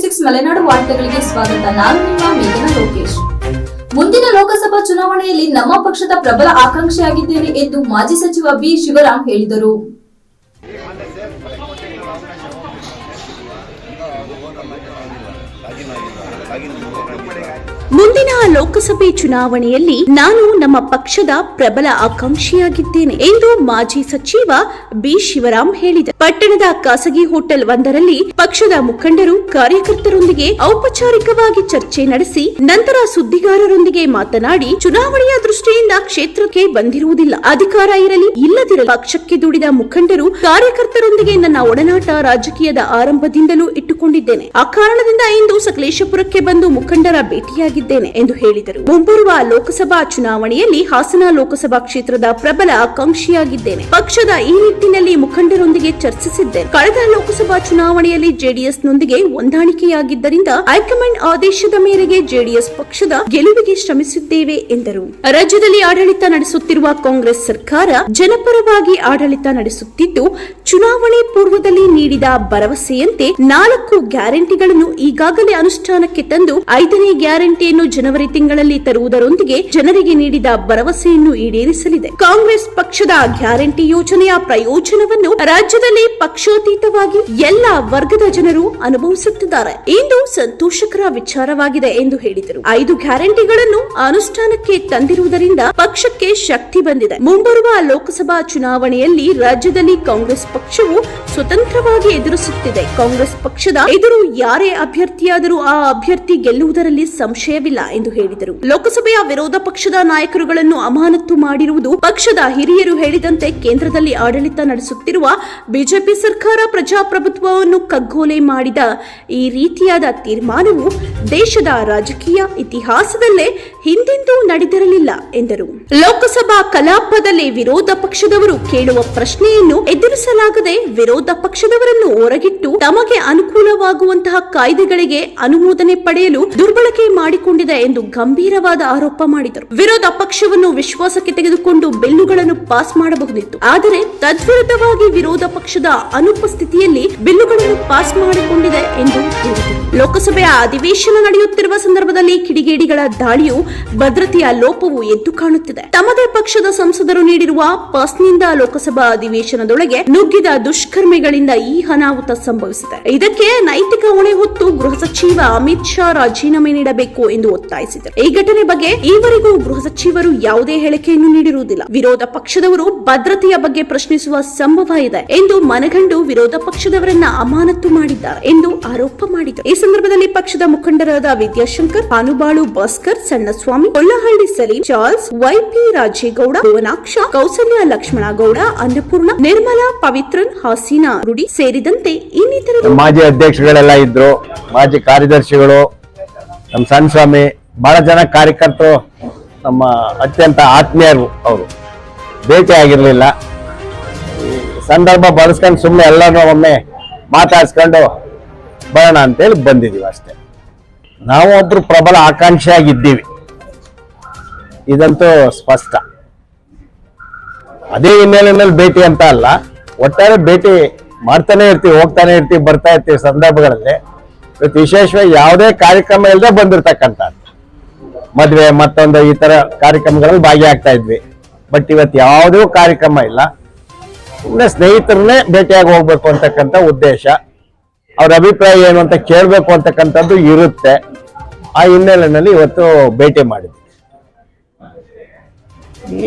6 ಮಲೆನಾಡು ವಾರ್ತೆಗಳಿಗೆ ಸ್ವಾಗತ. ನಾನು ನಿಮ್ಮ ಮೇಘನಾ ಲೋಕೇಶ್. ಮುಂದಿನ ಲೋಕಸಭಾ ಚುನಾವಣೆಯಲ್ಲಿ ನಮ್ಮ ಪಕ್ಷದ ಪ್ರಬಲ ಆಕಾಂಕ್ಷಿಯಾಗಿದ್ದೇನೆ ಎಂದು ಮಾಜಿ ಸಚಿವ ಬಿ ಶಿವರಾಮ್ ಹೇಳಿದರು. ಮುಂದಿನ ಲೋಕಸಭೆ ಚುನಾವಣೆಯಲ್ಲಿ ನಾನು ನಮ್ಮ ಪಕ್ಷದ ಪ್ರಬಲ ಆಕಾಂಕ್ಷಿಯಾಗಿದ್ದೇನೆ ಎಂದು ಮಾಜಿ ಸಚಿವ ಬಿ ಶಿವರಾಮ್ ಹೇಳಿದರು. ಪಟ್ಟಣದ ಖಾಸಗಿ ಹೋಟೆಲ್ ಒಂದರಲ್ಲಿ ಪಕ್ಷದ ಮುಖಂಡರು ಕಾರ್ಯಕರ್ತರೊಂದಿಗೆ ಔಪಚಾರಿಕವಾಗಿ ಚರ್ಚೆ ನಡೆಸಿ ನಂತರ ಸುದ್ದಿಗಾರರೊಂದಿಗೆ ಮಾತನಾಡಿ, ಚುನಾವಣೆಯ ದೃಷ್ಟಿಯಿಂದ ಕ್ಷೇತ್ರಕ್ಕೆ ಬಂದಿರುವುದಿಲ್ಲ. ಅಧಿಕಾರ ಇರಲಿ ಇಲ್ಲದಿರಲಿ ಪಕ್ಷಕ್ಕೆ ದುಡಿದ ಮುಖಂಡರು ಕಾರ್ಯಕರ್ತರೊಂದಿಗೆ ನನ್ನ ಒಡನಾಟ ರಾಜಕೀಯದ ಆರಂಭದಿಂದಲೂ ಇಟ್ಟುಕೊಂಡಿದ್ದೇನೆ. ಆ ಕಾರಣದಿಂದ ಇಂದು ಸಕಲೇಶಪುರಕ್ಕೆ ಬಂದು ಮುಖಂಡರ ಭೇಟಿಯಾಗಿದ್ದೇನೆ ಎಂದು ಹೇಳಿದರು. ಮುಂಬರುವ ಲೋಕಸಭಾ ಚುನಾವಣೆಯಲ್ಲಿ ಹಾಸನ ಲೋಕಸಭಾ ಕ್ಷೇತ್ರದ ಪ್ರಬಲ ಆಕಾಂಕ್ಷಿಯಾಗಿದ್ದೇನೆ. ಪಕ್ಷದ ಈ ನಿಟ್ಟಿನಲ್ಲಿ ಮುಖಂಡರೊಂದಿಗೆ ಚರ್ಚಿಸಿದ್ದೇನೆ. ಕಳೆದ ಲೋಕಸಭಾ ಚುನಾವಣೆಯಲ್ಲಿ ಜೆಡಿಎಸ್ನೊಂದಿಗೆ ಹೊಂದಾಣಿಕೆಯಾಗಿದ್ದರಿಂದ ಹೈಕಮಾಂಡ್ ಆದೇಶದ ಮೇರೆಗೆ ಜೆಡಿಎಸ್ ಪಕ್ಷದ ಗೆಲುವಿಗೆ ಶ್ರಮಿಸಿದ್ದೇವೆ ಎಂದರು. ರಾಜ್ಯದಲ್ಲಿ ಆಡಳಿತ ನಡೆಸುತ್ತಿರುವ ಕಾಂಗ್ರೆಸ್ ಸರ್ಕಾರ ಜನಪರವಾಗಿ ಆಡಳಿತ ನಡೆಸುತ್ತಿದ್ದು, ಚುನಾವಣೆ ಪೂರ್ವದಲ್ಲಿ ನೀಡಿದ ಭರವಸೆಯಂತೆ 4 ಗ್ಯಾರಂಟಿಗಳನ್ನು ಈಗಾಗಲೇ ಅನುಷ್ಠಾನಕ್ಕೆ ತಂದು 5ನೇ ಗ್ಯಾರಂಟಿಯನ್ನು ಜನವರಿ ತಿಂಗಳಲ್ಲಿ ತರುವುದರೊಂದಿಗೆ ಜನರಿಗೆ ನೀಡಿದ ಭರವಸೆಯನ್ನು ಈಡೇರಿಸಲಿದೆ. ಕಾಂಗ್ರೆಸ್ ಪಕ್ಷದ ಗ್ಯಾರಂಟಿ ಯೋಜನೆಯ ಪ್ರಯೋಜನವನ್ನು ರಾಜ್ಯದಲ್ಲಿ ಪಕ್ಷಾತೀತವಾಗಿ ಎಲ್ಲ ವರ್ಗದ ಜನರು ಅನುಭವಿಸುತ್ತಿದ್ದಾರೆ ಎಂದು ಸಂತೋಷಕರ ವಿಚಾರವಾಗಿದೆ ಎಂದು ಹೇಳಿದರು. 5 ಗ್ಯಾರಂಟಿಗಳನ್ನು ಅನುಷ್ಠಾನಕ್ಕೆ ತಂದಿರುವುದರಿಂದ ಪಕ್ಷಕ್ಕೆ ಶಕ್ತಿ ಬಂದಿದೆ. ಮುಂಬರುವ ಲೋಕಸಭಾ ಚುನಾವಣೆಯಲ್ಲಿ ರಾಜ್ಯದಲ್ಲಿ ಕಾಂಗ್ರೆಸ್ ಪಕ್ಷವು ಸ್ವತಂತ್ರವಾಗಿ ಎದುರಿಸುತ್ತಿದೆ. ಕಾಂಗ್ರೆಸ್ ಪಕ್ಷದ ಎದುರು ಯಾರೇ ಅಭ್ಯರ್ಥಿಯಾದರೂ ಆ ಅಭ್ಯರ್ಥಿ ಗೆಲ್ಲುವುದರಲ್ಲಿ ಸಂಶಯವಿಲ್ಲ ಎಂದು ಹೇಳಿದರು. ಲೋಕಸಭೆಯ ವಿರೋಧ ಪಕ್ಷದ ನಾಯಕರುಗಳನ್ನು ಅಮಾನತು ಮಾಡಿರುವುದು ಪಕ್ಷದ ಹಿರಿಯರು ಹೇಳಿದಂತೆ ಕೇಂದ್ರದಲ್ಲಿ ಆಡಳಿತ ನಡೆಸುತ್ತಿರುವ ಬಿಜೆಪಿ ಸರ್ಕಾರ ಪ್ರಜಾಪ್ರಭುತ್ವವನ್ನು ಕಗ್ಗೊಲೆ ಮಾಡಿದ ಈ ರೀತಿಯಾದ ತೀರ್ಮಾನವು ದೇಶದ ರಾಜಕೀಯ ಇತಿಹಾಸದಲ್ಲೇ ಹಿಂದೆಂದೂ ನಡೆದಿರಲಿಲ್ಲ ಎಂದರು. ಲೋಕಸಭಾ ಕಲಾಪದಲ್ಲಿ ವಿರೋಧ ಪಕ್ಷದವರು ಕೇಳುವ ಪ್ರಶ್ನೆಯನ್ನು ಎದುರಿಸಲಾಗದೆ ವಿರೋಧ ಪಕ್ಷದವರನ್ನು ಹೊರಗಿಟ್ಟು ತಮಗೆ ಅನುಕೂಲವಾಗುವಂತಹ ಕಾಯ್ದೆಗಳಿಗೆ ಅನುಮೋದನೆ ಪಡೆಯಲು ದುರ್ಬಳಕೆ ಮಾಡಿಕೊಂಡಿದೆ ಎಂದು ಗಂಭೀರವಾದ ಆರೋಪ ಮಾಡಿದರು. ವಿರೋಧ ಪಕ್ಷವನ್ನು ವಿಶ್ವಾಸಕ್ಕೆ ತೆಗೆದುಕೊಂಡು ಬಿಲ್ಲುಗಳನ್ನು ಪಾಸ್ ಮಾಡಬಹುದಿತ್ತು, ಆದರೆ ತದ್ವಿರುದ್ಧವಾಗಿ ವಿರೋಧ ಪಕ್ಷದ ಅನುಪಸ್ಥಿತಿಯಲ್ಲಿ ಬಿಲ್ಲುಗಳನ್ನು ಪಾಸ್ ಮಾಡಿಕೊಂಡಿದೆ ಎಂದು ಹೇಳಿದರು. ಲೋಕಸಭೆಯ ಅಧಿವೇಶನ ನಡೆಯುತ್ತಿರುವ ಸಂದರ್ಭದಲ್ಲಿ ಕಿಡಿಗೇಡಿಗಳ ದಾಳಿಯು ಭದ್ರತೆಯ ಲೋಪವು ಎದ್ದು ಕಾಣುತ್ತಿದೆ. ತಮ್ಮದೇ ಪಕ್ಷದ ಸಂಸದರು ನೀಡಿರುವ ಪಾಸ್ನಿಂದ ಲೋಕಸಭಾ ಅಧಿವೇಶನದೊಳಗೆ ನುಗ್ಗಿದ ದುಷ್ಕರ್ಮಿಗಳಿಂದ ಈ ಅನಾಹುತ ಸಂಭವಿಸಿದೆ. ಇದಕ್ಕೆ ನೈತಿಕ ಹೊಣೆ ಹೊತ್ತು ಗೃಹ ಸಚಿವ ಅಮಿತ್ ಶಾ ರಾಜೀನಾಮೆ ನೀಡಬೇಕು ಎಂದು ಒತ್ತಾಯಿಸಿದರು. ಈ ಘಟನೆ ಬಗ್ಗೆ ಈವರೆಗೂ ಗೃಹ ಸಚಿವರು ಯಾವುದೇ ಹೇಳಿಕೆಯನ್ನು ನೀಡಿರುವುದಿಲ್ಲ. ವಿರೋಧ ಪಕ್ಷದವರು ಭದ್ರತೆಯ ಬಗ್ಗೆ ಪ್ರಶ್ನಿಸುವ ಸಂಭವ ಇದೆ ಎಂದು ಮನಗಂಡು ವಿರೋಧ ಪಕ್ಷದವರನ್ನ ಅಮಾನತು ಮಾಡಿದ್ದಾರೆ ಎಂದು ಆರೋಪ ಮಾಡಿದರು. ಈ ಸಂದರ್ಭದಲ್ಲಿ ಪಕ್ಷದ ಮುಖಂಡರಾದ ವಿದ್ಯಾಶಂಕರ್, ಭಾನುಬಾಳು ಭಾಸ್ಕರ್, ಸಣ್ಣಸ್ವಾಮಿ, ಕೊಲ್ಲಹಳ್ಳಿ ಸಲೀಂ, ಚಾರ್ಲ್ಸ್, ವೈಪಿ ರಾಜೇಗೌಡ, ಭುವನಾಕ್ಷ, ಕೌಸಲ್ಯ ಲಕ್ಷ್ಮಣಗೌಡ, ಅನ್ನಪೂರ್ಣ, ನಿರ್ಮಲಾ, ಪವಿತ್ರನ್, ಹಾಸೀನಾ ರುಡಿ ಸೇರಿದಂತೆ ಇನ್ನಿತರ ಮಾಜಿ ಅಧ್ಯಕ್ಷಗಳೆಲ್ಲ ಇದ್ರು, ಮಾಜಿ ಕಾರ್ಯದರ್ಶಿಗಳು, ನಮ್ಮ ಸಣ್ಣಸ್ವಾಮಿ, ಬಹಳ ಜನ ಕಾರ್ಯಕರ್ತರು ನಮ್ಮ ಅತ್ಯಂತ ಆತ್ಮೀಯರು. ಅವರು ಭೇಟಿ ಆಗಿರ್ಲಿಲ್ಲ. ಸಂದರ್ಭ ಬಳಸ್ಕೊಂಡು ಸುಮ್ಮನೆ ಎಲ್ಲರೂ ಒಮ್ಮೆ ಮಾತಾಡ್ಸ್ಕೊಂಡು ಬರೋಣ ಅಂತೇಳಿ ಬಂದಿದ್ದೀವಿ ಅಷ್ಟೇ. ನಾವು ಒಬ್ರು ಪ್ರಬಲ ಆಕಾಂಕ್ಷಿಯಾಗಿದ್ದೀವಿ, ಇದಂತೂ ಸ್ಪಷ್ಟ. ಅದೇ ಹಿನ್ನೆಲೆಯಲ್ಲಿ ಭೇಟಿ ಅಂತ ಅಲ್ಲ, ಒಟ್ಟಾರೆ ಭೇಟಿ ಮಾಡ್ತಾನೆ ಇರ್ತೀವಿ, ಹೋಗ್ತಾನೆ ಇರ್ತೀವಿ, ಬರ್ತಾ ಇರ್ತೀವಿ. ಸಂದರ್ಭಗಳಲ್ಲಿ ಇವತ್ತು ವಿಶೇಷವಾಗಿ ಯಾವುದೇ ಕಾರ್ಯಕ್ರಮ ಇಲ್ಲದೆ ಬಂದಿರ್ತಕ್ಕಂಥ ಮದುವೆ ಮತ್ತೊಂದು ಈ ತರ ಕಾರ್ಯಕ್ರಮಗಳಲ್ಲಿ ಭಾಗಿಯಾಗ್ತಾ ಇದ್ವಿ. ಬಟ್ ಇವತ್ತು ಯಾವುದೂ ಕಾರ್ಯಕ್ರಮ ಇಲ್ಲ, ಸುಮ್ಮನೆ ಸ್ನೇಹಿತರನ್ನೇ ಭೇಟಿಯಾಗಿ ಹೋಗ್ಬೇಕು ಅಂತಕ್ಕಂಥ ಉದ್ದೇಶ. ಅವ್ರ ಅಭಿಪ್ರಾಯ ಏನು ಅಂತ ಕೇಳಬೇಕು ಅಂತಕ್ಕಂಥದ್ದು ಇರುತ್ತೆ. ಆ ಹಿನ್ನೆಲೆಯಲ್ಲಿ ಇವತ್ತು ಭೇಟಿ ಮಾಡಿದ್ವಿ.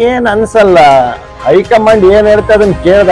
ಏನ್ ಅನ್ಸಲ್ಲ, ಹೈಕಮಾಂಡ್ ಏನ್ ಹೇಳ್ತಾ ಅದನ್ನ ಕೇಳಿದ